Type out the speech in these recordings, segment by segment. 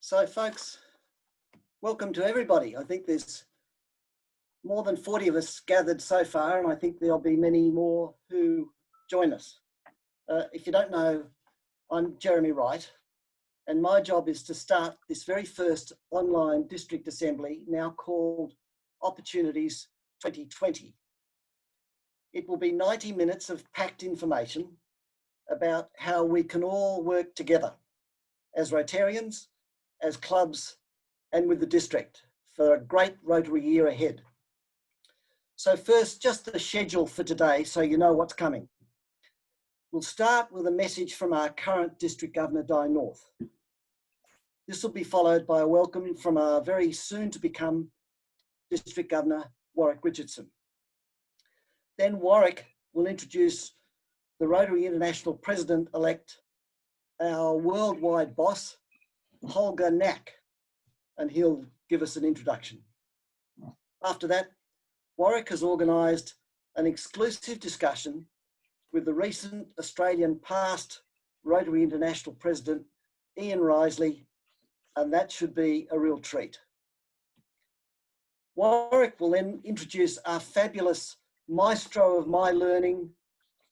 So folks, welcome to everybody. I think there's more than 40 of us gathered so far, and I think there'll be many more who join us. If you don't know, I'm Jeremy Wright, and my job is to start this very first online district assembly, now called Opportunities 2020. It will be 90 minutes of packed information about how we can all work together as Rotarians, as clubs, and with the district for a great Rotary year ahead. So first, just the schedule for today so you know what's coming. We'll start with a message from our current District Governor, Di North. This will be followed by a welcome from our very soon to become District Governor, Warwick Richardson. Then Warwick will introduce the Rotary International President-elect, our worldwide boss, Holger Knack, and he'll give us an introduction. After that, Warwick has organised an exclusive discussion with the recent Australian past Rotary International President, Ian Risley, and that should be a real treat. Warwick will then introduce our fabulous maestro of my learning,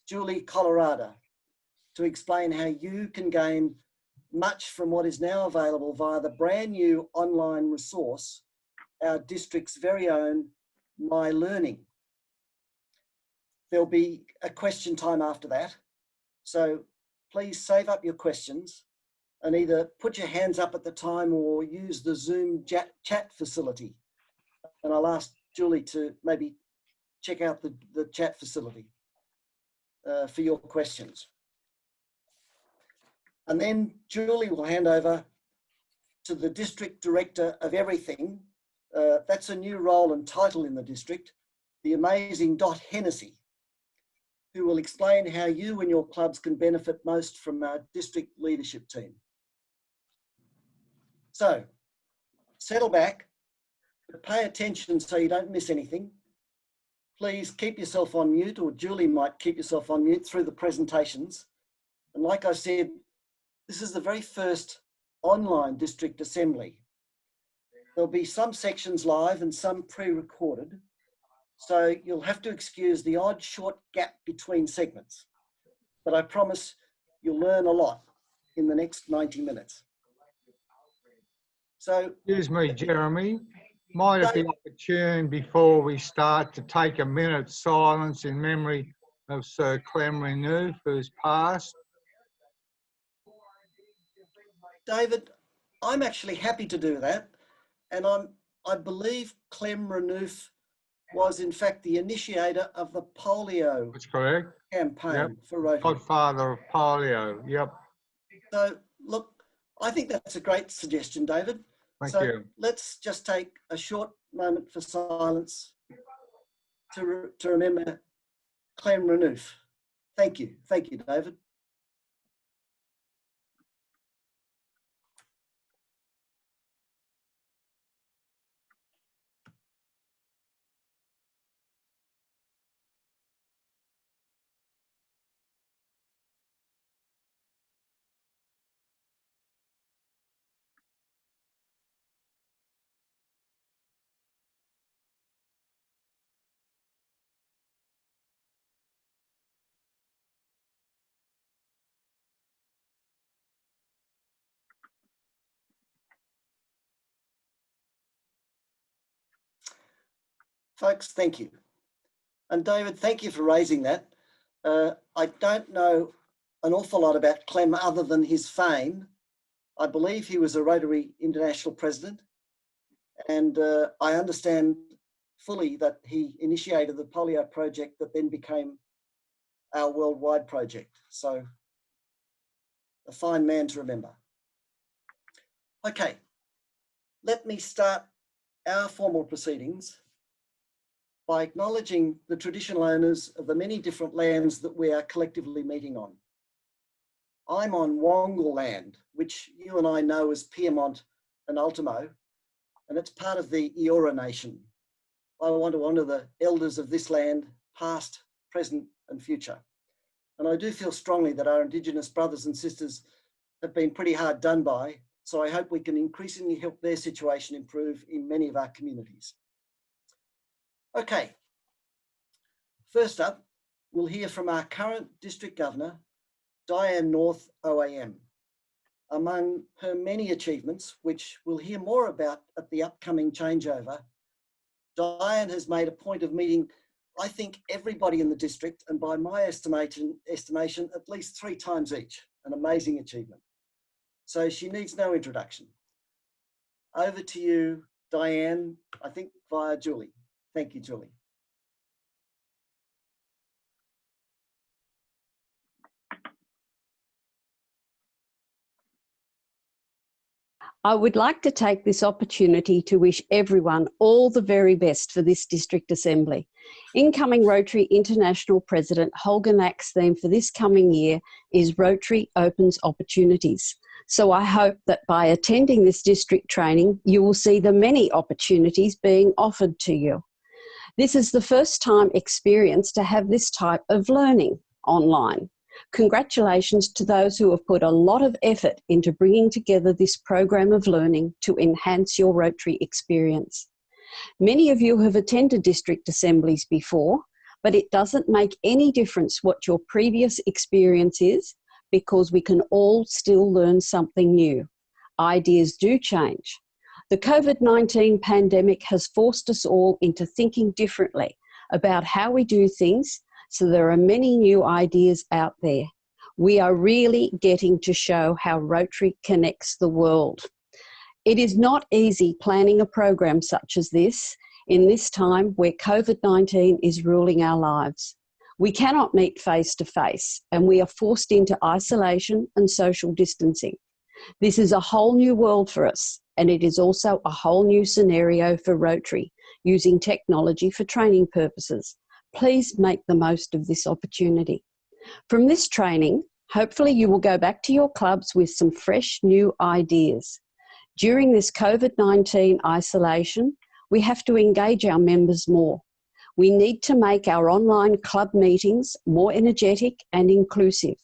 Julie Colorado, to explain how you can gain much from what is now available via the brand new online resource, our district's very own My Learning. There'll be a question time after that, so please save up your questions and either put your hands up at the time or use the Zoom chat facility. And I'll ask Julie to maybe check out the chat facility for your questions. And then Julie will hand over to the District Director of Everything. That's a new role and title in the district, the amazing Dot Hennessy, who will explain how you and your clubs can benefit most from our district leadership team. So, settle back, but pay attention so you don't miss anything. Please keep yourself on mute, or Julie might keep yourself on mute through the presentations. And like I said, this is the very first online district assembly. There'll be some sections live and some pre-recorded, so you'll have to excuse the odd short gap between segments. But I promise you'll learn a lot in the next 90 minutes. So, excuse me, Jeremy. Might it be opportune before we start to take a minute's silence in memory of Sir Clem Renouf, who's passed? David, I'm actually happy to do that. And I believe Clem Renouf was in fact the initiator of the polio That's correct. Campaign for Rotary. Godfather of polio, yep. So look, I think that's a great suggestion, David. Thank so you. Let's just take a short moment for silence to remember Clem Renouf. Thank you, David. Folks, thank you. And David, thank you for raising that. I don't know an awful lot about Clem other than his fame. I believe he was a Rotary International President, and I understand fully that he initiated the polio project that then became our worldwide project. So, a fine man to remember. Okay, let me start our formal proceedings by acknowledging the traditional owners of the many different lands that we are collectively meeting on. I'm on Wongal land, which you and I know as Pyrmont and Ultimo, and it's part of the Eora Nation. I want to honour the elders of this land, past, present and future. And I do feel strongly that our Indigenous brothers and sisters have been pretty hard done by so I hope we can increasingly help their situation improve in many of our communities. Okay, first up, we'll hear from our current District Governor, Diane North OAM. Among her many achievements, which we'll hear more about at the upcoming changeover, Diane has made a point of meeting, I think, everybody in the district, and by my estimation, at least 3 times each, an amazing achievement. So she needs no introduction. Over to you, Diane, I think via Julie. Thank you, Julie. I would like to take this opportunity to wish everyone all the very best for this District Assembly. Incoming Rotary International President Holger Knack's theme for this coming year is Rotary Opens Opportunities. So I hope that by attending this district training, you will see the many opportunities being offered to you. This is the first time experience to have this type of learning online. Congratulations to those who have put a lot of effort into bringing together this program of learning to enhance your Rotary experience. Many of you have attended district assemblies before, but it doesn't make any difference what your previous experience is, because we can all still learn something new. Ideas do change. The COVID-19 pandemic has forced us all into thinking differently about how we do things, so there are many new ideas out there. We are really getting to show how Rotary connects the world. It is not easy planning a program such as this in this time where COVID-19 is ruling our lives. We cannot meet face to face, and we are forced into isolation and social distancing. This is a whole new world for us, and it is also a whole new scenario for Rotary, using technology for training purposes. Please make the most of this opportunity. From this training, hopefully you will go back to your clubs with some fresh new ideas. During this COVID-19 isolation, we have to engage our members more. We need to make our online club meetings more energetic and inclusive.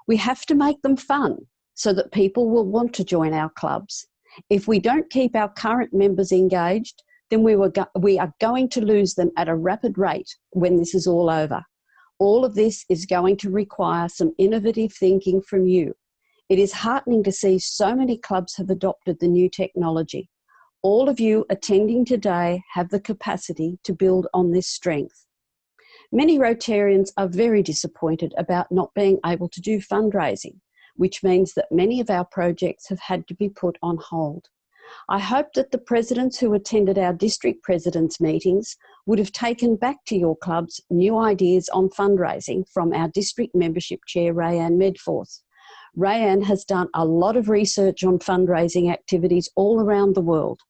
We have to make them fun so that people will want to join our clubs. If we don't keep our current members engaged, then we are going to lose them at a rapid rate when this is all over. All of this is going to require some innovative thinking from you. It is heartening to see so many clubs have adopted the new technology. All of you attending today have the capacity to build on this strength. Many Rotarians are very disappointed about not being able to do fundraising, which means that many of our projects have had to be put on hold. I hope that the presidents who attended our district presidents' meetings would have taken back to your clubs new ideas on fundraising from our district membership chair, Rayanne Medforth. Rayanne has done a lot of research on fundraising activities all around the world.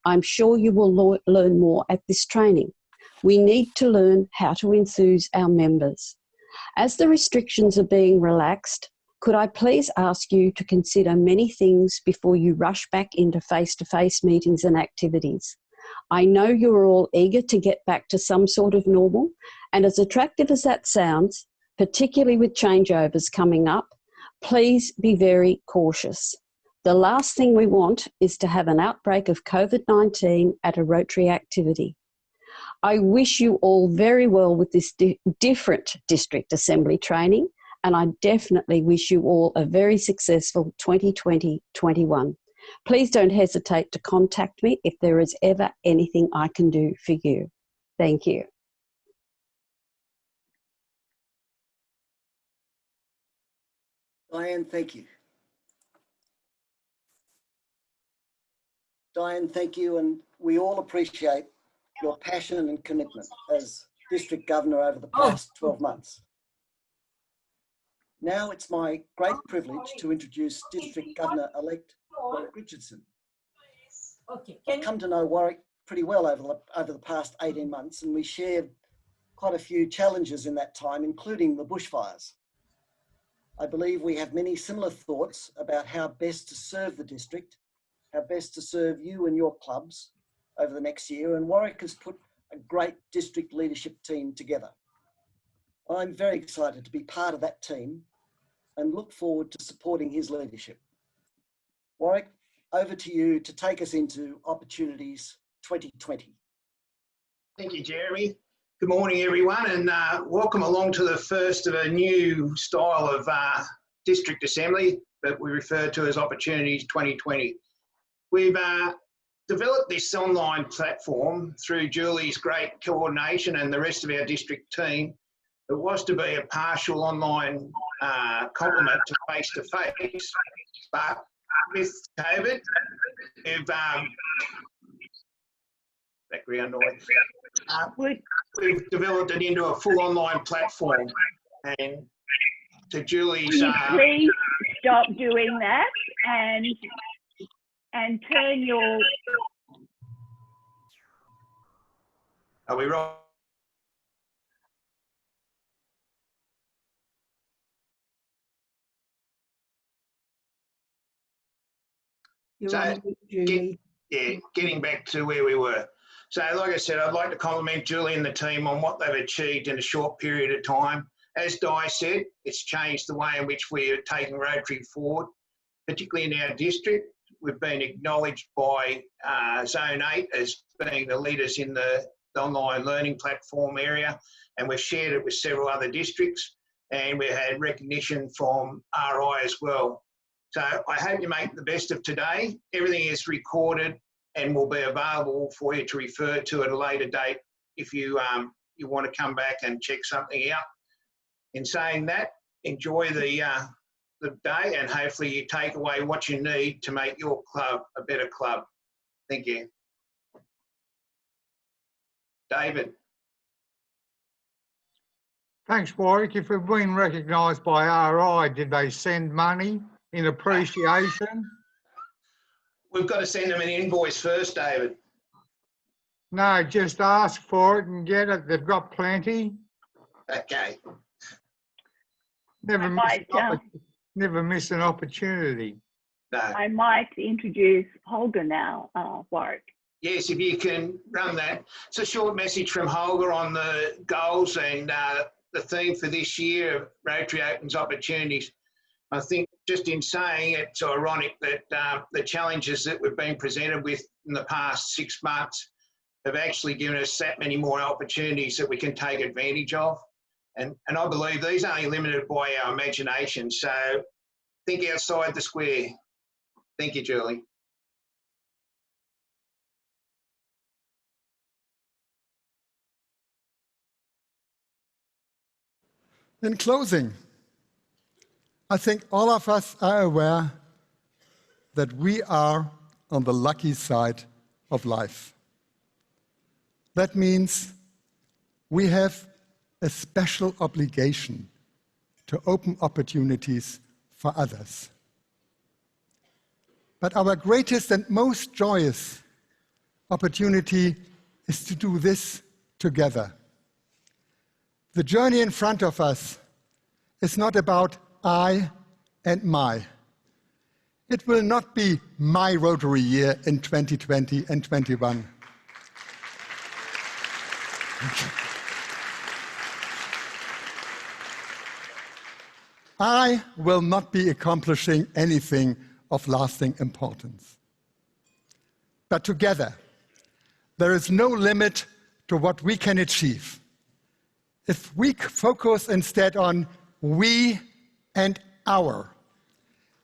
I'm sure you will learn more at this training. We need to learn how to enthuse our members. As the restrictions are being relaxed, could I please ask you to consider many things before you rush back into face-to-face meetings and activities? I know you're all eager to get back to some sort of normal, and as attractive as that sounds, particularly with changeovers coming up, please be very cautious. The last thing we want is to have an outbreak of COVID-19 at a Rotary activity. I wish you all very well with this different district assembly training, and I definitely wish you all a very successful 2020-21. Please don't hesitate to contact me if there is ever anything I can do for you. Thank you. Diane, thank you. Diane, thank you, and we all appreciate your passion and commitment as District Governor over the past 12 months. Now it's my great privilege to introduce District Governor-elect Warwick Richardson. I've come to know Warwick pretty well over the past 18 months, and we shared quite a few challenges in that time, including the bushfires. I believe we have many similar thoughts about how best to serve the district, how best to serve you and your clubs over the next year, and Warwick has put a great district leadership team together. I'm very excited to be part of that team and look forward to supporting his leadership. Warwick, over to you to take us into Opportunities 2020. Thank you, Jeremy. Good morning, everyone, and welcome along to the first of a new style of District Assembly that we refer to as Opportunities 2020. We've developed this online platform through Julie's great coordination and the rest of our district team. It was to be a partial online complement to face-to-face, but with COVID, background noise. We've developed it into a full online platform, and to Julie's. Can you please stop doing that and turn your. Are we right? You're So, on mute, Julie. Getting back to where we were. So, like I said, I'd like to compliment Julie and the team on what they've achieved in a short period of time. As Di said, it's changed the way in which we are taking Rotary forward, particularly in our district. We've been acknowledged by Zone 8 as being the leaders in the online learning platform area, and we've shared it with several other districts, and we've had recognition from RI as well. So I hope you make the best of today. Everything is recorded and will be available for you to refer to at a later date if you want to come back and check something out. In saying that, enjoy the day, and hopefully you take away what you need to make your club a better club. Thank you. David. Thanks, Warwick. If we've been recognised by RI, did they send money in appreciation? We've got to send them an invoice first, David. No, just ask for it and get it. They've got plenty. Okay. Never miss an opportunity. No. I might introduce Holger now, Warwick. Yes, if you can run that. It's a short message from Holger on the goals and the theme for this year, Rotary Opens Opportunities. I think just in saying it's ironic that the challenges that we've been presented with in the past 6 months have actually given us that many more opportunities that we can take advantage of. And I believe these are only limited by our imagination. So think outside the square. Thank you, Julie. In closing, I think all of us are aware that we are on the lucky side of life. That means we have a special obligation to open opportunities for others. But our greatest and most joyous opportunity is to do this together. The journey in front of us is not about I and my. It will not be my Rotary year in 2020 and 21. I will not be accomplishing anything of lasting importance. But together, there is no limit to what we can achieve. If we focus instead on we and our,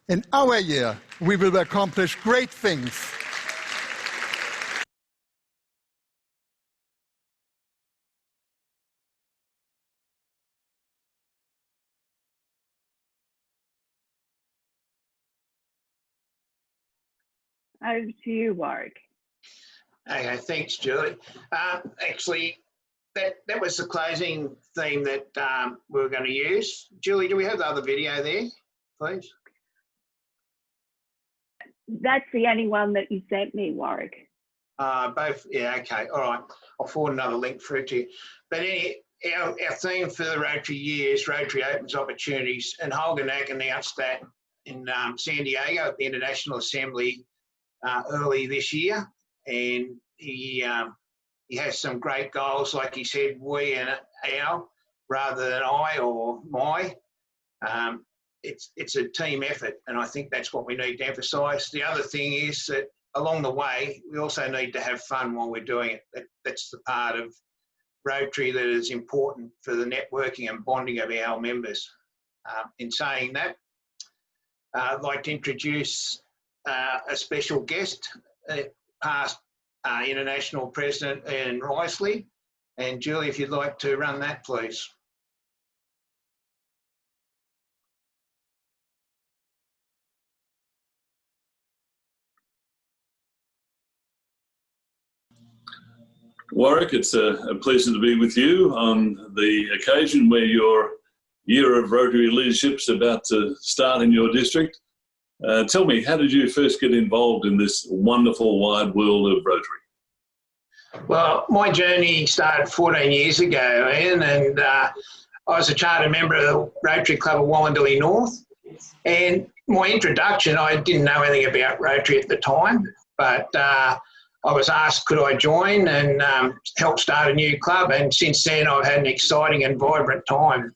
in our year, we will accomplish great things. Over to you, Warwick. Okay, thanks, Julie. Actually, that was the closing theme that we were going to use. Julie, do we have the other video there, please? That's the only one that you sent me, Warwick. Both, yeah, okay, all right. I'll forward another link through to you. But our theme for the Rotary year is Rotary Opens Opportunities, and Holger Nack announced that in San Diego at the International Assembly early this year, and he has some great goals, like he said, we and our, rather than I or my. it's a team effort, and I think that's what we need to emphasise. The other thing is that along the way, we also need to have fun while we're doing it. That's the part of Rotary that is important for the networking and bonding of our members. In saying that, I'd like to introduce a special guest, past International President Ian Risley. And Julie, if you'd like to run that, please. Warwick, it's a pleasure to be with you on the occasion where your year of Rotary leadership's about to start in your district. Tell me, how did you first get involved in this wonderful wide world of Rotary? Well, my journey started 14 years ago, Ian, and I was a charter member of the Rotary Club of Wallandilly North. And my introduction, I didn't know anything about Rotary at the time, but I was asked could I join and help start a new club, and since then I've had an exciting and vibrant time.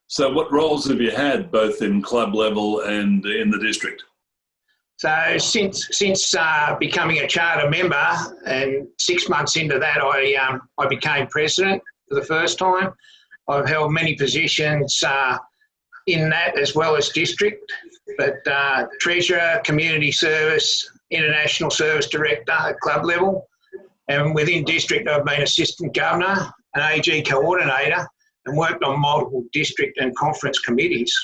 So what roles have you had both in club level and in the district? So since becoming a charter member, and 6 months into that I became president for the first time. I've held many positions in that as well as district, but treasurer, community service, international service director at club level, and within district I've been assistant governor, an AG coordinator, and worked on multiple district and conference committees.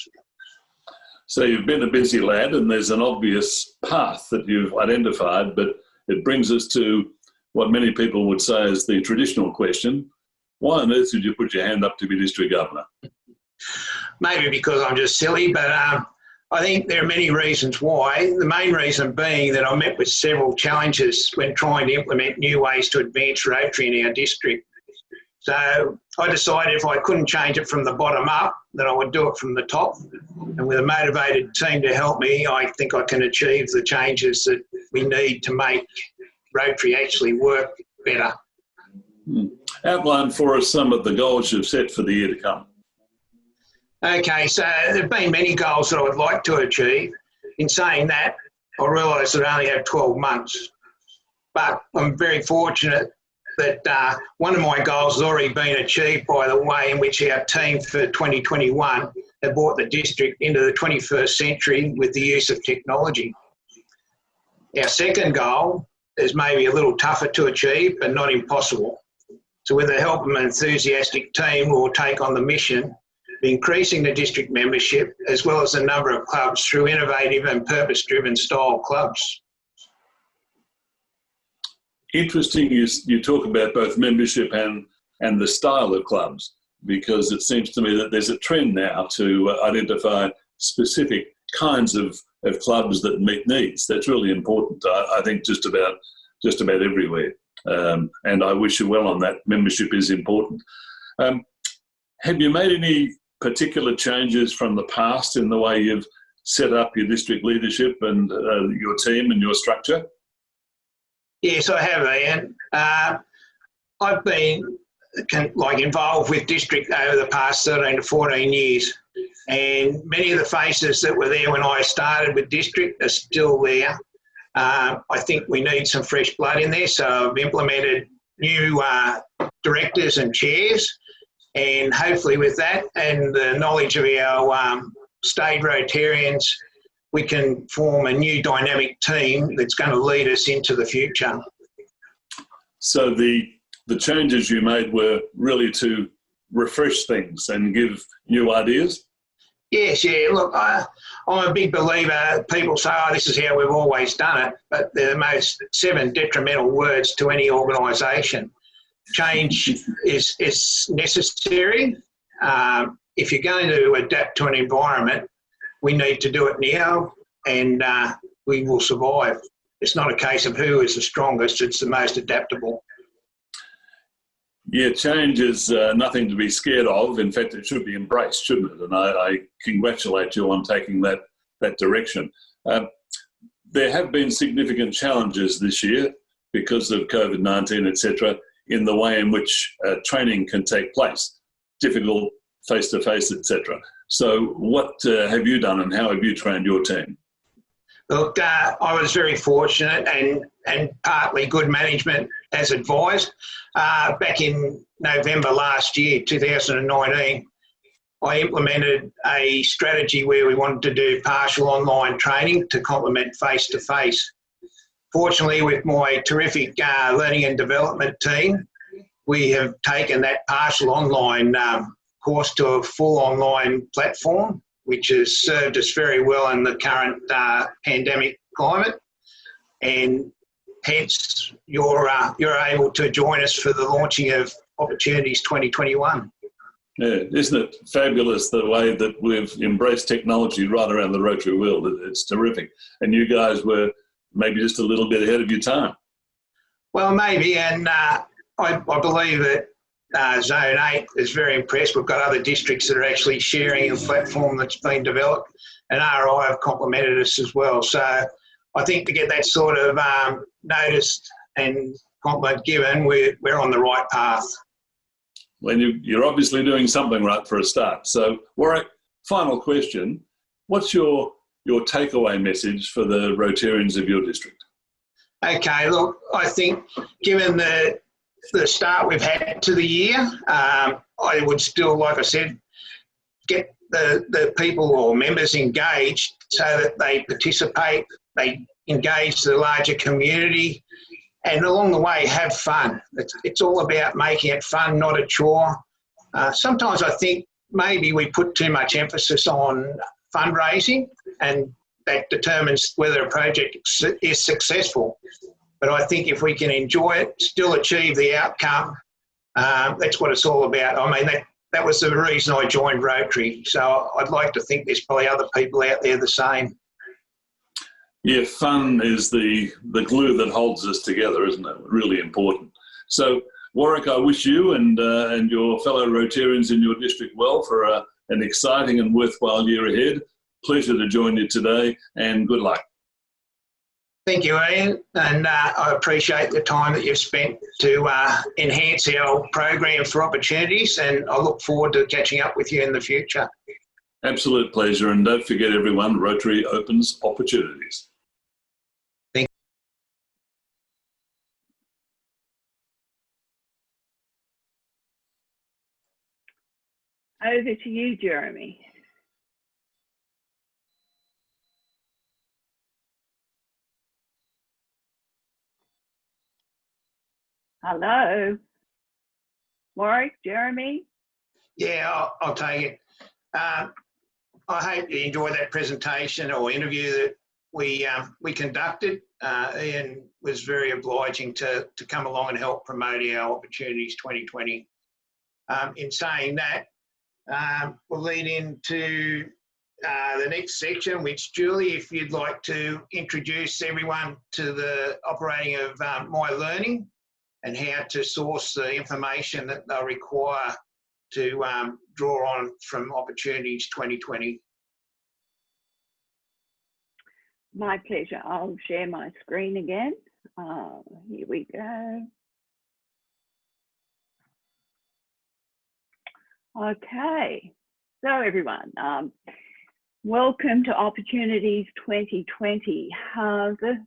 So you've been a busy lad, and there's an obvious path that you've identified, but it brings us to what many people would say is the traditional question: why on earth did you put your hand up to be district governor? Maybe because I'm just silly, but I think there are many reasons why. The main reason being that I met with several challenges when trying to implement new ways to advance Rotary in our district. So I decided if I couldn't change it from the bottom up, then I would do it from the top. And with a motivated team to help me, I think I can achieve the changes that we need to make Rotary actually work better. Outline for us some of the goals you've set for the year to come. Okay, so there have been many goals that I would like to achieve. In saying that, I realise that I only have 12 months. But I'm very fortunate that one of my goals has already been achieved by the way in which our team for 2021 have brought the district into the 21st century with the use of technology. Our second goal is maybe a little tougher to achieve, but not impossible. So with the help of an enthusiastic team, we'll take on the mission of increasing the district membership as well as the number of clubs through innovative and purpose-driven style clubs. Interesting you talk about both membership and the style of clubs, because it seems to me that there's a trend now to identify specific kinds of clubs that meet needs. That's really important, I think, just about everywhere. And I wish you well on that. Membership is important. Have you made any particular changes from the past in the way you've set up your district leadership and your team and your structure? Yes, I have, Ian. I've been involved with district over the past 13 to 14 years, and many of the faces that were there when I started with district are still there. I think we need some fresh blood in there, so I've implemented new directors and chairs, and hopefully with that and the knowledge of our state Rotarians, we can form a new dynamic team that's going to lead us into the future. So the changes you made were really to refresh things and give new ideas? Yes, yeah. Look, I'm a big believer. People say, oh, this is how we've always done it, but they're the most 7 detrimental words to any organisation. Change is necessary. If you're going to adapt to an environment, we need to do it now, and we will survive. It's not a case of who is the strongest, it's the most adaptable. Yeah, change is nothing to be scared of. In fact, it should be embraced, shouldn't it? And I congratulate you on taking that direction. There have been significant challenges this year because of COVID-19, etc., in the way in which training can take place, difficult face-to-face, etc. So what have you done and how have you trained your team? Look, I was very fortunate and partly good management as advised. Back in November last year, 2019, I implemented a strategy where we wanted to do partial online training to complement face-to-face. Fortunately, with my terrific learning and development team, we have taken that partial online course to a full online platform, which has served us very well in the current pandemic climate. And hence, you're able to join us for the launching of Opportunities 2021. Yeah, isn't it fabulous the way that we've embraced technology right around the Rotary world? It's terrific. And you guys were maybe just a little bit ahead of your time. Well, maybe, and I believe that Zone 8 is very impressed. We've got other districts that are actually sharing a platform that's been developed, and RI have complimented us as well. So I think to get that sort of noticed and compliment given, we're on the right path. Well, you're obviously doing something right for a start. So, Warwick, final question. What's your takeaway message for the Rotarians of your district? Okay, look, I think given the start we've had to the year, I would still, like I said, get the people or members engaged so that they participate, they engage the larger community, and along the way have fun. It's all about making it fun, not a chore. Sometimes I think maybe we put too much emphasis on fundraising, and that determines whether a project is successful. But I think if we can enjoy it, still achieve the outcome, that's what it's all about. I mean, that was the reason I joined Rotary. So I'd like to think there's probably other people out there the same. Yeah, fun is the glue that holds us together, isn't it? Really important. So, Warwick, I wish you and your fellow Rotarians in your district well for an exciting and worthwhile year ahead. Pleasure to join you today, and good luck. Thank you, Ian, and I appreciate the time that you've spent to enhance our program for opportunities, and I look forward to catching up with you in the future. Absolute pleasure, and don't forget everyone, Rotary opens opportunities. Over to you, Jeremy. Hello. Warwick, Jeremy? Yeah, I'll take it. I hope you enjoyed that presentation or interview that we conducted. Ian was very obliging to come along and help promote our Opportunities 2020. In saying that, we'll lead into the next section, which Julie, if you'd like to introduce everyone to the operating of My Learning and how to source the information that they'll require to draw on from Opportunities 2020. My pleasure. I'll share my screen again. Here we go. Okay, so everyone, welcome to Opportunities 2020. The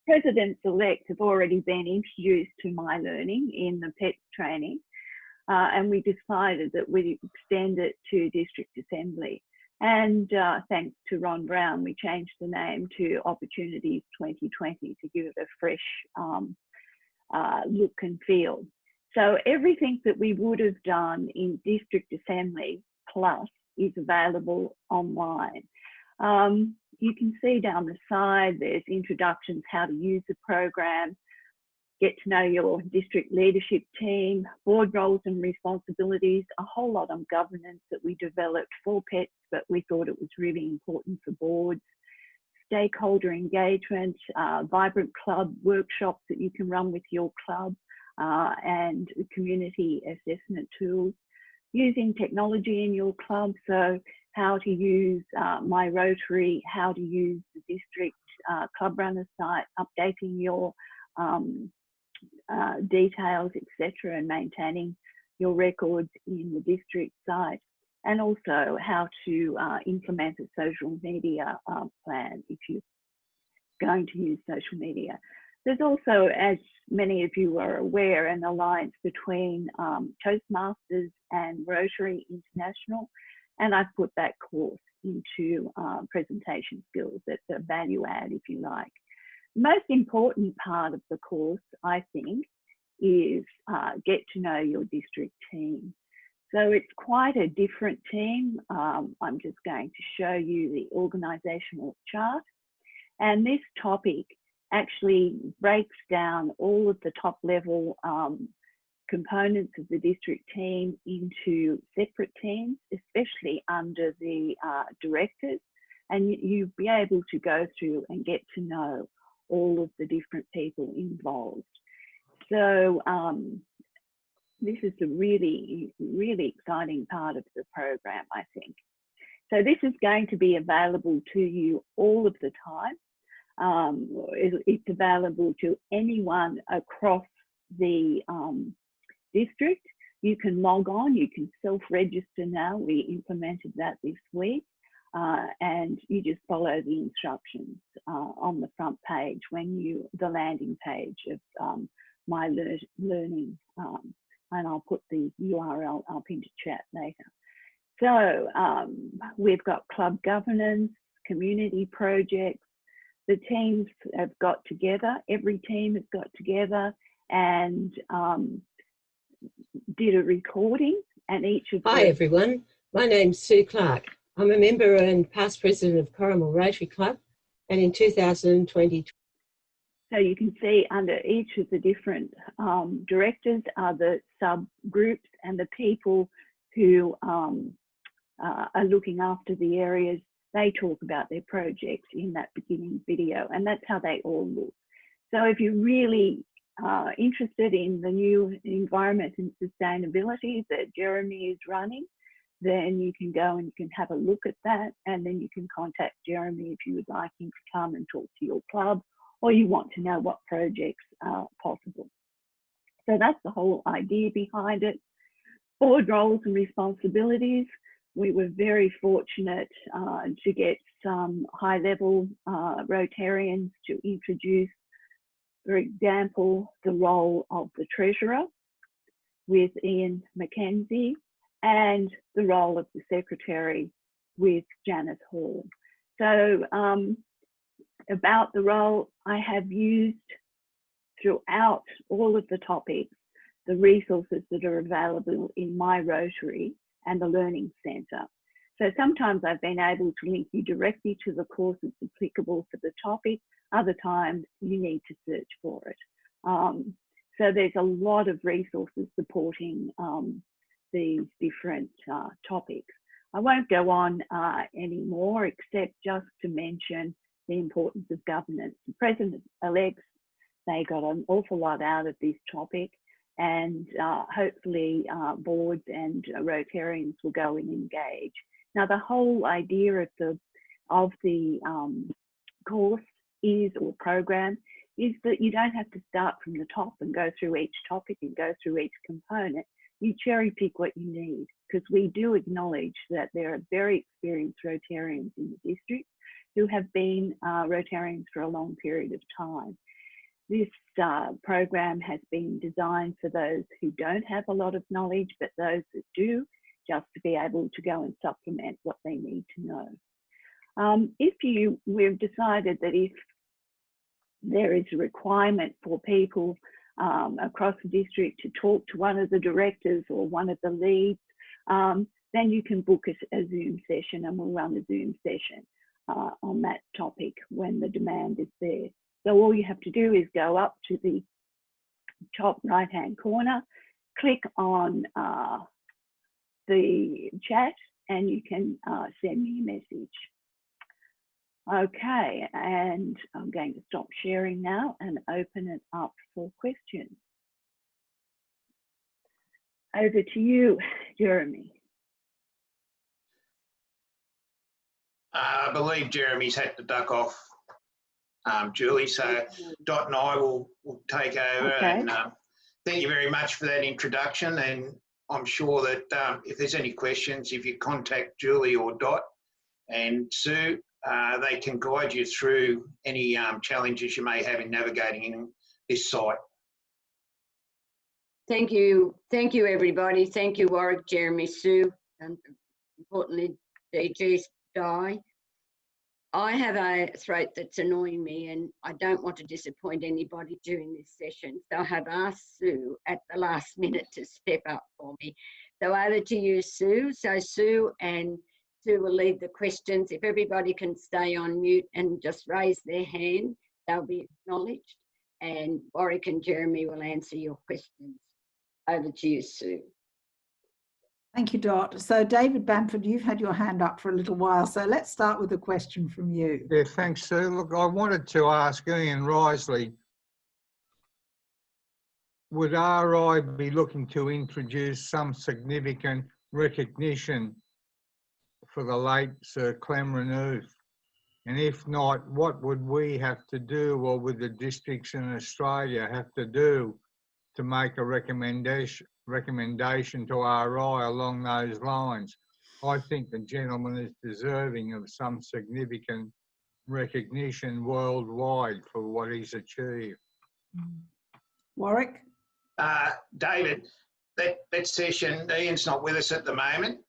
presidents-elect have already been introduced to My Learning in the PETS training, and we decided that we'd extend it to District Assembly. And thanks to Ron Brown, we changed the name to Opportunities 2020 to give it a fresh look and feel. So everything that we would have done in District Assembly Plus is available online. You can see down the side, there's introductions, how to use the program, get to know your district leadership team, board roles and responsibilities, a whole lot on governance that we developed for PETS, but we thought it was really important for boards, stakeholder engagement, vibrant club workshops that you can run with your club, and community assessment tools, using technology in your club, so how to use My Rotary, how to use the district club runner site, updating your details, etc., and maintaining your records in the district site. and also how to implement a social media plan if you're going to use social media. There's also, as many of you are aware, an alliance between Toastmasters and Rotary International, and I've put that course into presentation skills. That's a value add, if you like. The most important part of the course, I think, is get to know your district team. So it's quite a different team. I'm just going to show you the organisational chart. And this topic actually breaks down all of the top level components of the district team into separate teams, especially under the directors. And you'll be able to go through and get to know all of the different people involved. So this is the really, really exciting part of the program, I think. So this is going to be available to you all of the time. It's available to anyone across the district. You can log on, you can self-register now. We implemented that this week. And you just follow the instructions on the front page the landing page of My Learning, and I'll put the URL up into chat later. So we've got club governance, community projects. The teams have got together, every team has got together and did a recording, and each of Hi everyone, my name's Sue Clark. I'm a member and past president of Corrimal Rotary Club, and in 2020. So you can see under each of the different directors are the subgroups and the people who are looking after the areas. They talk about their projects in that beginning video, and that's how they all look. So if you're really interested in the new environment and sustainability that Jeremy is running, then you can go and you can have a look at that, and then you can contact Jeremy if you would like him to come and talk to your club, or you want to know what projects are possible. So that's the whole idea behind it. Board roles and responsibilities. We were very fortunate to get some high-level Rotarians to introduce, for example, the role of the treasurer with Ian McKenzie, and the role of the secretary with Janice Hall. So about the role, I have used throughout all of the topics the resources that are available in my Rotary and the Learning Centre. So sometimes I've been able to link you directly to the course that's applicable for the topic. Other times you need to search for it. So there's a lot of resources supporting these different topics. I won't go on anymore, except just to mention the importance of governance. The President-elects, they got an awful lot out of this topic, and hopefully boards and Rotarians will go and engage. Now, the whole idea of the course is, or program, is that you don't have to start from the top and go through each topic and go through each component. You cherry pick what you need, because we do acknowledge that there are very experienced Rotarians in the district who have been Rotarians for a long period of time. This program has been designed for those who don't have a lot of knowledge, but those that do, just to be able to go and supplement what they need to know. We've decided that if there is a requirement for people across the district to talk to one of the directors or one of the leads, then you can book a Zoom session, and we'll run a Zoom session on that topic when the demand is there. So all you have to do is go up to the top right-hand corner, click on the chat, and you can send me a message. Okay, and I'm going to stop sharing now and open it up for questions. Over to you, Jeremy. I believe Jeremy's had to duck off, Julie, so Dot and I will take over. Okay. And thank you very much for that introduction. And I'm sure that if there's any questions, if you contact Julie or Dot and Sue, they can guide you through any challenges you may have in navigating in this site. Thank you. Thank you, everybody. Thank you, Warwick, Jeremy, Sue, and importantly, DG Di. I have a throat that's annoying me and I don't want to disappoint anybody during this session. So I have asked Sue at the last minute to step up for me. So over to you, Sue. So Sue will lead the questions. If everybody can stay on mute and just raise their hand, they'll be acknowledged. And Warwick and Jeremy will answer your questions. Over to you, Sue. Thank you, Dot. So David Bamford, you've had your hand up for a little while, so let's start with a question from you. Yeah, thanks, Sue. Look, I wanted to ask Ian Risley, would RI be looking to introduce some significant recognition for the late Sir Clem Renouf? And if not, what would we have to do, or would the districts in Australia have to do to make a recommendation to RI along those lines? I think the gentleman is deserving of some significant recognition worldwide for what he's achieved. Warwick? David, that session, Ian's not with us at the moment.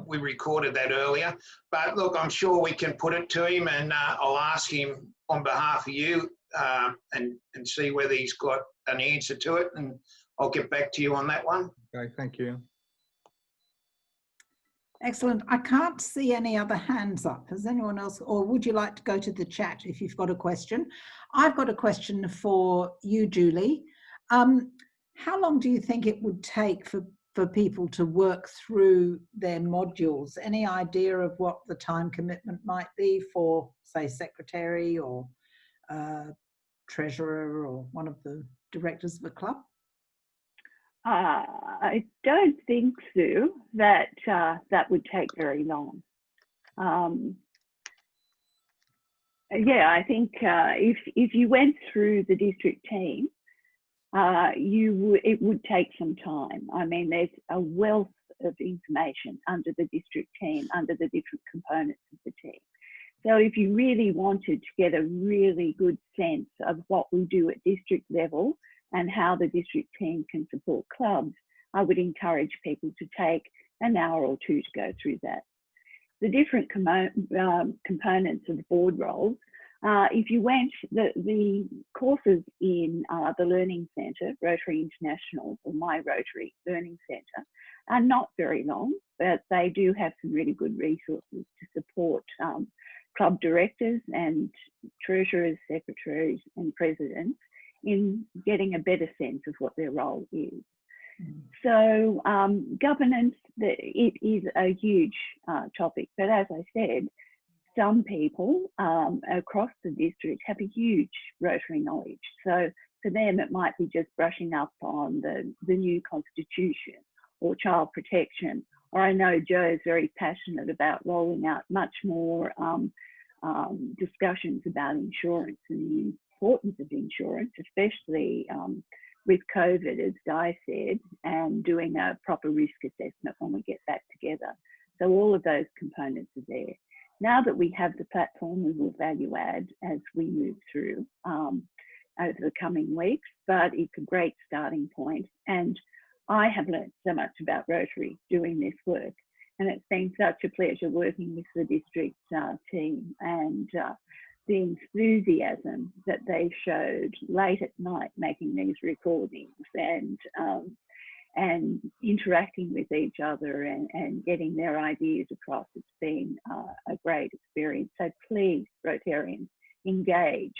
We recorded that earlier, but look, I'm sure we can put it to him, and I'll ask him on behalf of you and see whether he's got an answer to it, and I'll get back to you on that one. Okay, thank you. Excellent. I can't see any other hands up. Has anyone else, or would you like to go to the chat if you've got a question? I've got a question for you, Julie. How long do you think it would take for people to work through their modules? Any idea of what the time commitment might be for, say, secretary or treasurer or one of the directors of a club? I don't think, Sue, that that would take very long. Yeah, I think if you went through the district team, it would take some time. I mean, there's a wealth of information under the district team, under the different components of the team. So if you really wanted to get a really good sense of what we do at district level and how the district team can support clubs, I would encourage people to take an hour or two to go through that. The different components of the board roles, if you went, the courses in the Learning Centre, Rotary International or My Rotary Learning Centre, are not very long, but they do have some really good resources to support club directors and treasurers, secretaries and presidents in getting a better sense of what their role is. So governance, it is a huge topic, but as I said, some people across the district have a huge Rotary knowledge. So for them, it might be just brushing up on the new constitution or child protection. Or I know Joe's very passionate about rolling out much more discussions about insurance and the importance of insurance, especially with COVID, as Di said, and doing a proper risk assessment when we get back together. So all of those components are there. Now that we have the platform, we will value add as we move through over the coming weeks, but it's a great starting point. And I have learned so much about Rotary doing this work, and it's been such a pleasure working with the district team and the enthusiasm that they showed late at night making these recordings and interacting with each other and getting their ideas across. It's been a great experience. So please, Rotarians, engage.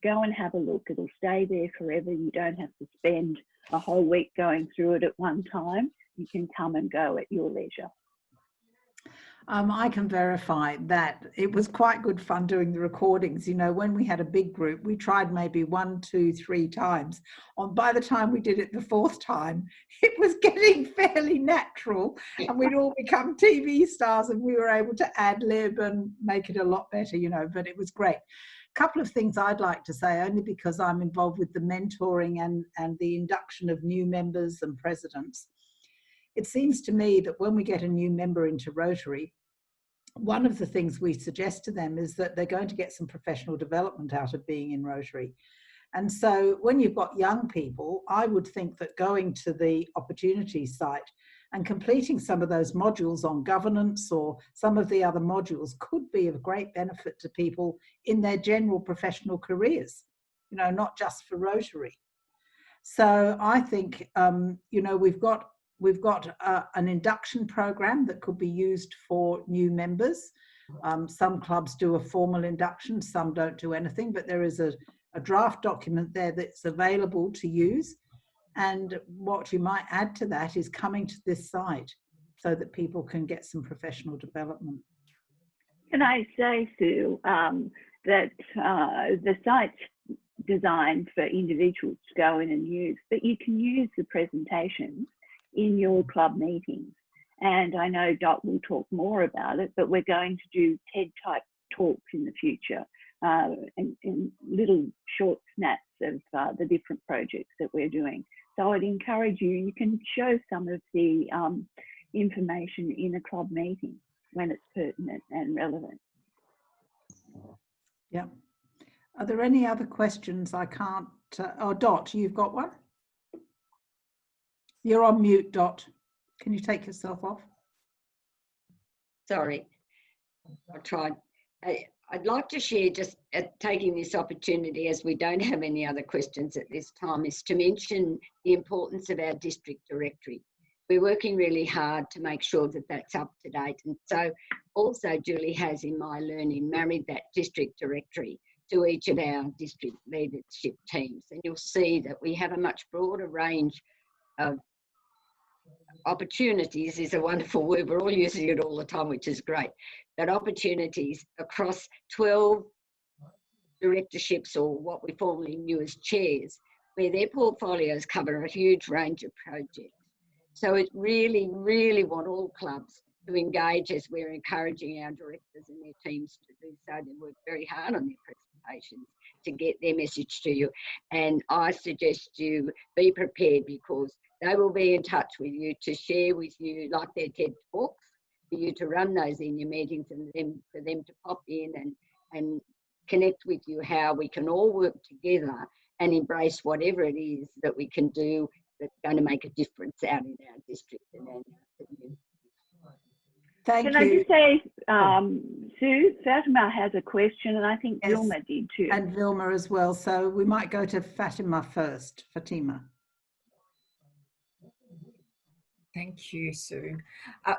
Go and have a look. It'll stay there forever. You don't have to spend a whole week going through it at one time. You can come and go at your leisure. I can verify that it was quite good fun doing the recordings. You know, when we had a big group, we tried maybe 1, 2, 3 times. By the time we did it the 4th time, it was getting fairly natural and we'd all become TV stars and we were able to ad lib and make it a lot better, you know, but it was great. A couple of things I'd like to say, only because I'm involved with the mentoring and the induction of new members and presidents, it seems to me that when we get a new member into Rotary, one of the things we suggest to them is that they're going to get some professional development out of being in Rotary. And so when you've got young people, I would think that going to the opportunities site and completing some of those modules on governance or some of the other modules could be of great benefit to people in their general professional careers, you know, not just for Rotary. So I think, you know, we've got an induction program that could be used for new members. Some clubs do a formal induction, some don't do anything, but there is a draft document there that's available to use. And what you might add to that is coming to this site so that people can get some professional development. Can I say, Sue, that the site's designed for individuals to go in and use, but you can use the presentations in your club meetings. And I know Dot will talk more about it, but we're going to do TED-type talks in the future, and little short snaps of the different projects that we're doing. So I'd encourage you, you can show some of the information in a club meeting when it's pertinent and relevant. Yeah. Are there any other questions? I can't, oh, Dot, you've got one? You're on mute, Dot. Can you take yourself off? Sorry, I tried. I'd like to share, just taking this opportunity, as we don't have any other questions at this time, is to mention the importance of our district directory. We're working really hard to make sure that that's up to date. And so also Julie has, in my learning, married that district directory to each of our district leadership teams. And you'll see that we have a much broader range of opportunities, is a wonderful word. We're all using it all the time, which is great. But opportunities across 12 directorships, or what we formerly knew as chairs, where their portfolios cover a huge range of projects. So it really, really want all clubs to engage, as we're encouraging our directors and their teams to do so. They work very hard on their presentations to get their message to you. And I suggest you be prepared, because they will be in touch with you to share with you, like their TED Talks, for you to run those in your meetings, and then for them to pop in and connect with you how we can all work together and embrace whatever it is that we can do that's going to make a difference out in our district and our community. Thank you. Can I just say, Sue, Fatima has a question, and I think Yes, Vilma did too. and Vilma as well. So we might go to Fatima first. Fatima. Thank you, Sue.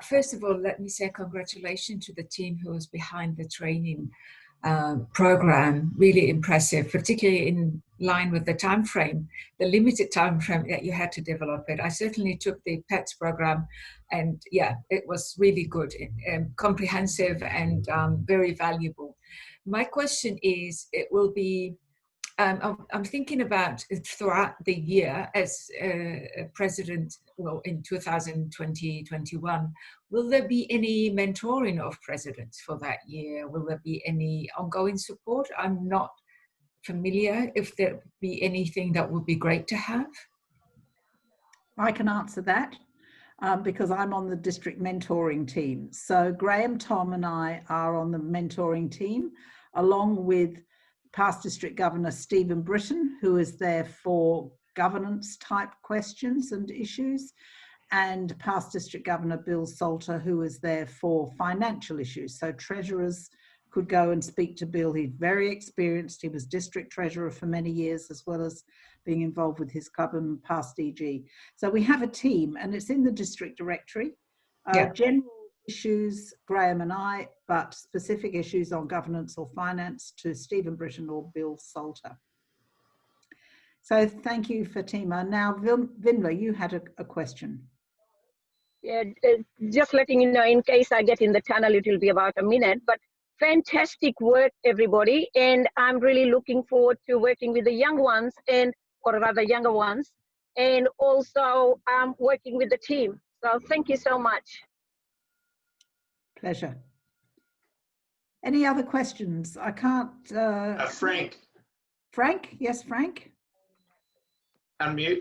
First of all, let me say congratulations to the team who was behind the training program. Really impressive, particularly in line with the time frame, the limited time frame that you had to develop it. I certainly took the PETS program, and yeah, it was really good, comprehensive, and very valuable. My question is, it will be, I'm thinking about throughout the year as president, well, in 2020-21, will there be any mentoring of presidents for that year? Will there be any ongoing support? I'm not familiar if there be anything that would be great to have. I can answer that because I'm on the district mentoring team. So Graham, Tom and I are on the mentoring team, along with past District Governor Stephen Britton, who is there for governance type questions and issues, and past District Governor Bill Salter, who is there for financial issues. So treasurers could go and speak to Bill. He's very experienced. He was district treasurer for many years, as well as being involved with his club and past DG. So we have a team, and it's in the district directory. General issues, Graham and I, but specific issues on governance or finance to Stephen Britton or Bill Salter. So thank you, Fatima. Now, Vimla, you had a question. Yeah, just letting you know, in case I get in the tunnel, it will be about a minute, but fantastic work, everybody. And I'm really looking forward to working with the young ones, and, or rather younger ones, and also working with the team. So thank you so much. Pleasure. Any other questions? I can't. Frank. Frank? Yes, Frank. Unmute.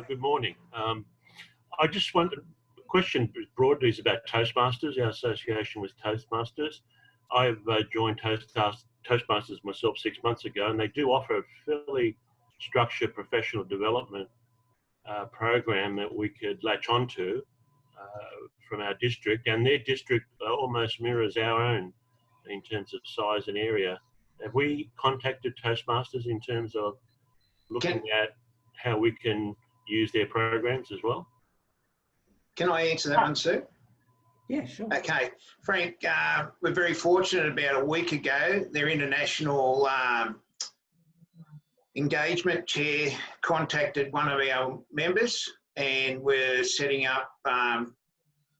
Good morning. I just want the question broadly is about Toastmasters, our association with Toastmasters. I've joined Toastmasters myself 6 months ago, and they do offer a fairly structured professional development program that we could latch onto from our district, and their district almost mirrors our own in terms of size and area. Have we contacted Toastmasters in terms of looking at how we can use their programs as well? Can I answer that one, Sue? Yeah, sure. Okay, Frank, we're very fortunate. About a week ago, their international engagement chair contacted one of our members, and we're setting up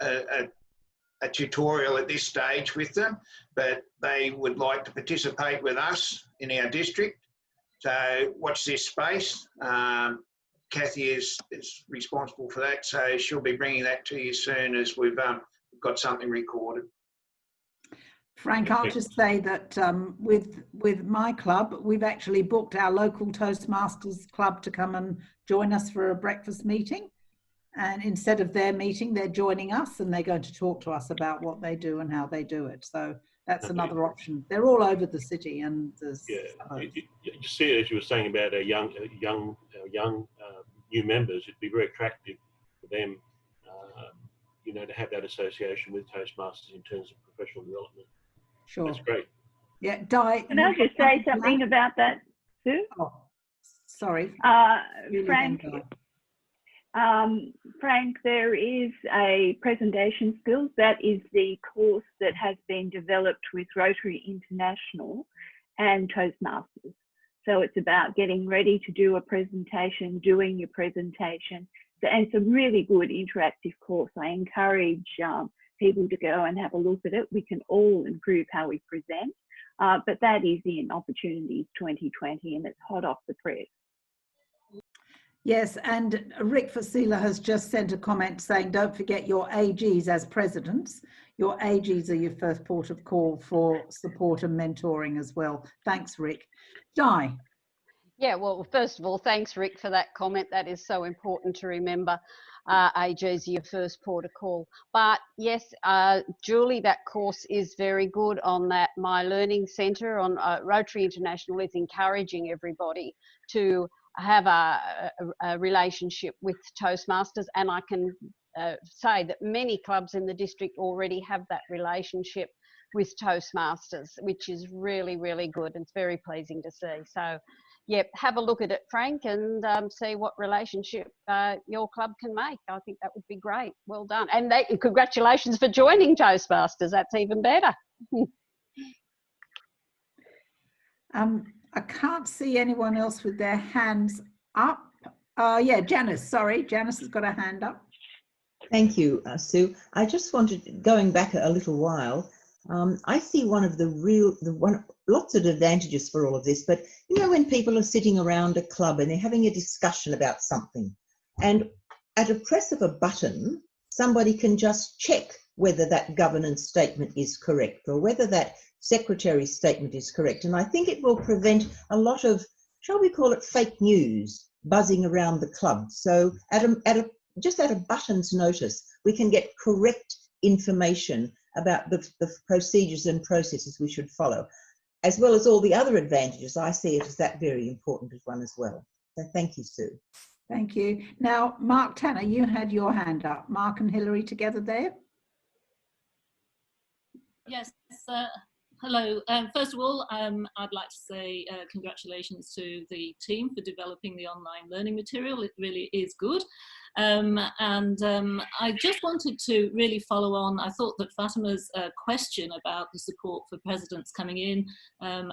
a tutorial at this stage with them, but they would like to participate with us in our district. So watch this space. Kathy is responsible for that, so she'll be bringing that to you soon as we've got something recorded. Frank, I'll just say that with my club, we've actually booked our local Toastmasters club to come and join us for a breakfast meeting. And instead of their meeting, they're joining us, and they're going to talk to us about what they do and how they do it. So that's another option. They're all over the city, and there's you see, as you were saying about our young new members, it'd be very attractive for them, you know, to have that association with Toastmasters in terms of professional development. Sure, that's great. Yeah, Di. Can I just say something about that, Sue? Oh, sorry, Frank. Frank, there is a presentation skills. That is the course that has been developed with Rotary International and Toastmasters. So it's about getting ready to do a presentation, doing your presentation. And it's a really good interactive course. I encourage people to go and have a look at it. We can all improve how we present, but that is in Opportunities 2020, and it's hot off the press. Yes, and Rick Fasila has just sent a comment saying, don't forget your AGs as presidents. Your AGs are your first port of call for support and mentoring as well. Thanks, Rick. Di. Yeah, well, first of all, thanks, Rick, for that comment. That is so important to remember. AGs are your first port of call. But yes, Julie, that course is very good on that My Learning Centre on Rotary International is encouraging everybody to have a relationship with Toastmasters, and I can say that many clubs in the district already have that relationship with Toastmasters, which is really, really good. It's very pleasing to see. So, yeah, have a look at it, Frank, and see what relationship your club can make. I think that would be great. Well done. And congratulations for joining Toastmasters. That's even better. I can't see anyone else with their hands up. Yeah, Janice, sorry. Janice has got a hand up. Thank you, Sue. I just wanted, going back a little while, I see one of lots of advantages for all of this, but you know, when people are sitting around a club and they're having a discussion about something, and at a press of a button, somebody can just check whether that governance statement is correct or whether that secretary's statement is correct. And I think it will prevent a lot of, shall we call it, fake news buzzing around the club. So just at a button's notice, we can get correct information about the procedures and processes we should follow, as well as all the other advantages. I see it as that very important as one as well. So thank you, Sue. Thank you. Now, Mark Tanner, you had your hand up. Mark and Hilary together there. Yes, hello. First of all, I'd like to say congratulations to the team for developing the online learning material. It really is good. I just wanted to really follow on. I thought that Fatima's question about the support for presidents coming in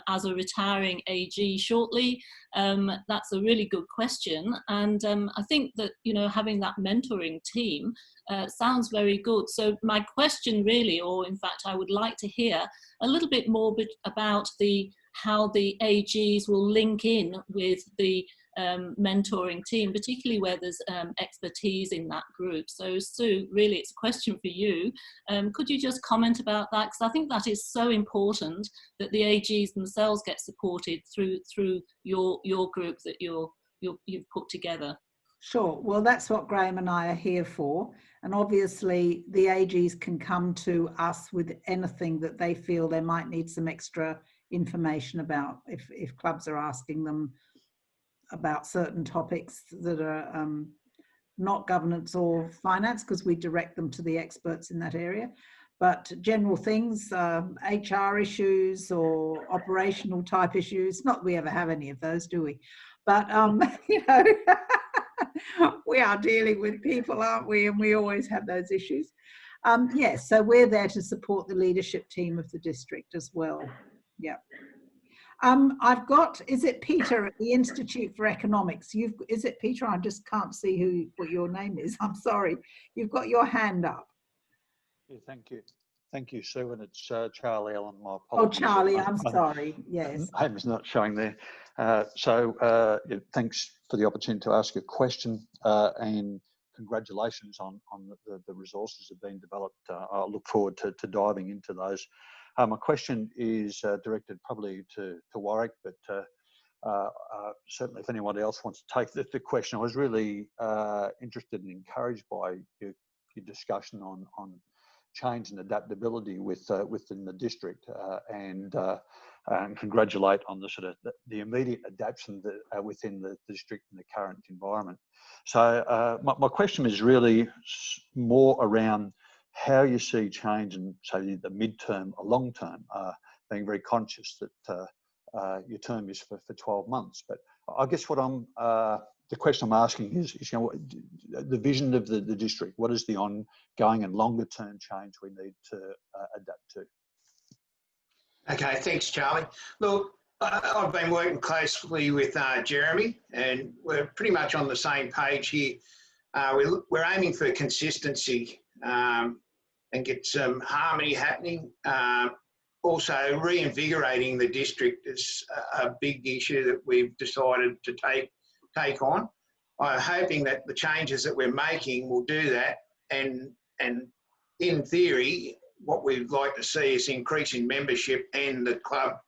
as a retiring AG shortly, that's a really good question. And I think that, you know, having that mentoring team sounds very good. So my question really, or in fact, I would like to hear a little bit more about how the AGs will link in with the mentoring team, particularly where there's expertise in that group. So Sue, really it's a question for you. Could you just comment about that? Because I think that is so important that the AGs themselves get supported through your group that you've put together. Sure. Well, that's what Graham and I are here for. And obviously the AGs can come to us with anything that they feel they might need some extra information about if clubs are asking them about certain topics that are not governance or finance, because we direct them to the experts in that area. But general things, HR issues or operational type issues, not that we ever have any of those, do we? But, you know, we are dealing with people, aren't we? And we always have those issues. Yes, so we're there to support the leadership team of the district as well. Yeah. I've got, is it Peter at the Institute for Economics? Is it Peter? I just can't see what your name is. I'm sorry. You've got your hand up. Yeah, thank you. Thank you, Sue. And it's Charlie Allen. My apologies. Oh, Charlie, I'm sorry. Yes. My name is not showing there. Yeah, thanks for the opportunity to ask a question and congratulations on the resources that have been developed. I look forward to diving into those. My question is directed probably to Warwick, but certainly if anyone else wants to take the question, I was really interested and encouraged by your discussion on change and adaptability within the district, and congratulate on the sort of the immediate adaptation that, within the district in the current environment. So my question is really more around how you see change in, say, the midterm or long term, being very conscious that your term is for 12 months. But I guess what the question I'm asking is you know, the vision of the district. What is the ongoing and longer term change we need to adapt to? Okay, thanks, Charlie. Look, I've been working closely with Jeremy, and we're pretty much on the same page here. We're aiming for consistency and get some harmony happening. Also, reinvigorating the district is a big issue that we've decided to take on. I'm hoping that the changes that we're making will do that, and in theory, what we'd like to see is increasing membership and the club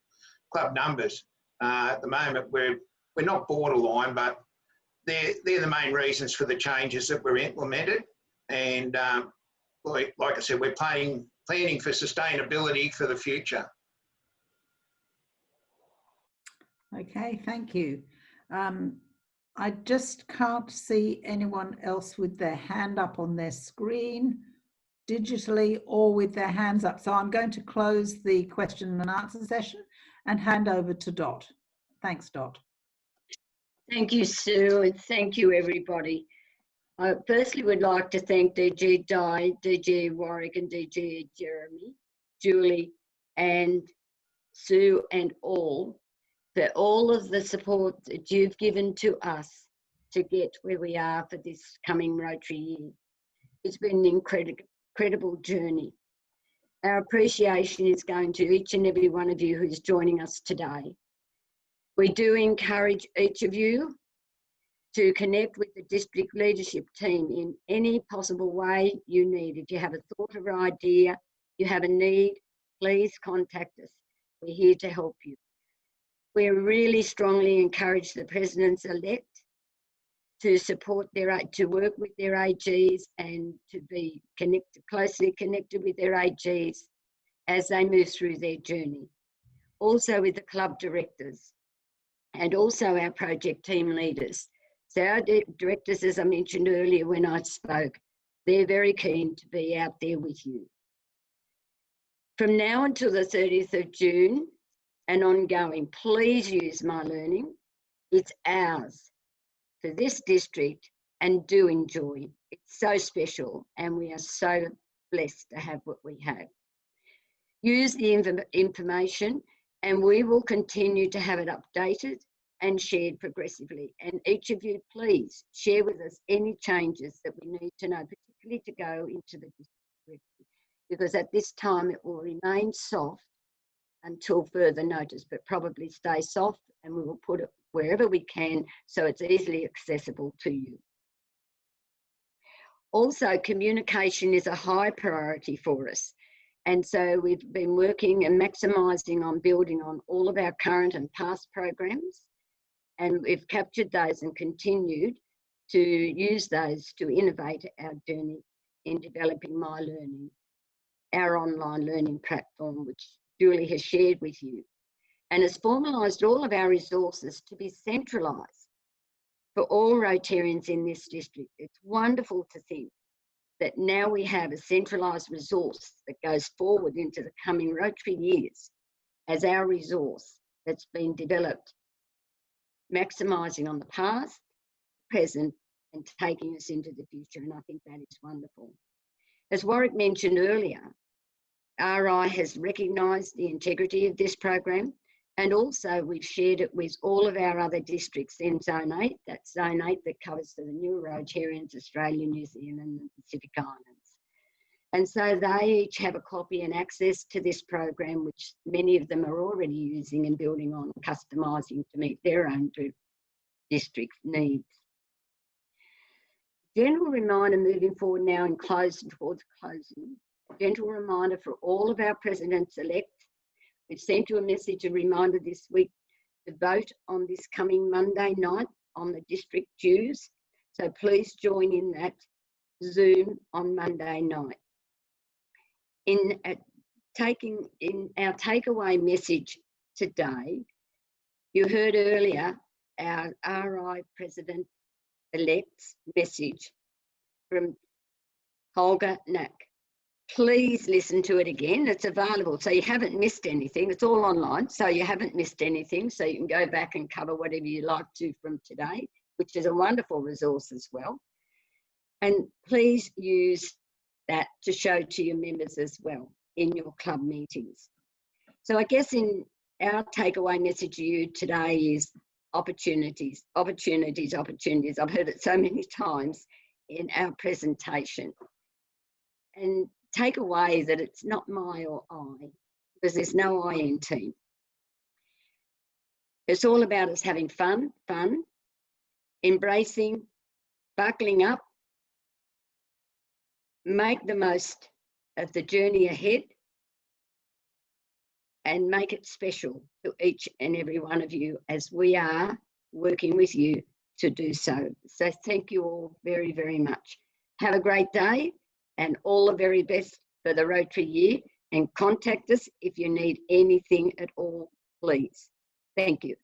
numbers. At the moment, we're not borderline, but they're the main reasons for the changes that were implemented. And like I said, we're planning for sustainability for the future. Okay, thank you. I just can't see anyone else with their hand up on their screen, digitally or with their hands up. So I'm going to close the question and answer session and hand over to Dot. Thanks, Dot. Thank you, Sue, and thank you, everybody. I personally would like to thank DG Di, DG Warwick and DG Jeremy, Julie and Sue and all for all of the support that you've given to us to get where we are for this coming Rotary year. It's been an incredible journey. Our appreciation is going to each and every one of you who's joining us today. We do encourage each of you to connect with the district leadership team in any possible way you need. If you have a thought or idea, you have a need, please contact us. We're here to help you. We really strongly encourage the presidents-elect to to work with their AGs and to be closely connected with their AGs as they move through their journey. Also with the club directors and also our project team leaders. So our directors, as I mentioned earlier when I spoke, they're very keen to be out there with you. From now until the 30th of June and ongoing, please use My Learning. It's ours for this district, and do enjoy. It's so special and we are so blessed to have what we have. Use the information and we will continue to have it updated and shared progressively. And each of you, please share with us any changes that we need to know, particularly to go into the district, because at this time it will remain soft until further notice, but probably stay soft, and we will put it wherever we can so it's easily accessible to you. Also, communication is a high priority for us. And so we've been working and maximising on building on all of our current and past programs. And we've captured those and continued to use those to innovate our journey in developing My Learning, our online learning platform, which Julie has shared with you, and has formalised all of our resources to be centralised for all Rotarians in this district. It's wonderful to think that now we have a centralised resource that goes forward into the coming Rotary years as our resource that's been developed, maximising on the past, present, and taking us into the future. And I think that is wonderful. As Warwick mentioned earlier, RI has recognised the integrity of this program, and also we've shared it with all of our other districts in Zone 8, that's Zone 8 that covers the new Rotarians, Australia, New Zealand and the Pacific Islands. And so they each have a copy and access to this program, which many of them are already using and building on, customising to meet their own district needs. Gentle reminder moving forward now and towards closing. A gentle reminder for all of our presidents-elect. We've sent you a message, a reminder this week to vote on this coming Monday night on the district dues. So please join in that Zoom on Monday night. In our takeaway message today, you heard earlier our RI President-elect's message from Holger Knack. Please listen to it again. It's available, so you haven't missed anything. It's all online, so you haven't missed anything. So you can go back and cover whatever you like to from today, which is a wonderful resource as well. And please use that to show to your members as well in your club meetings. So I guess in our takeaway message to you today is opportunities, opportunities, opportunities. I've heard it so many times in our presentation. And take away that it's not my or I, because there's no I in team. It's all about us having fun, embracing, buckling up, make the most of the journey ahead, and make it special to each and every one of you as we are working with you to do so. So thank you all very, very much. Have a great day and all the very best for the Rotary year, and contact us if you need anything at all, please. Thank you.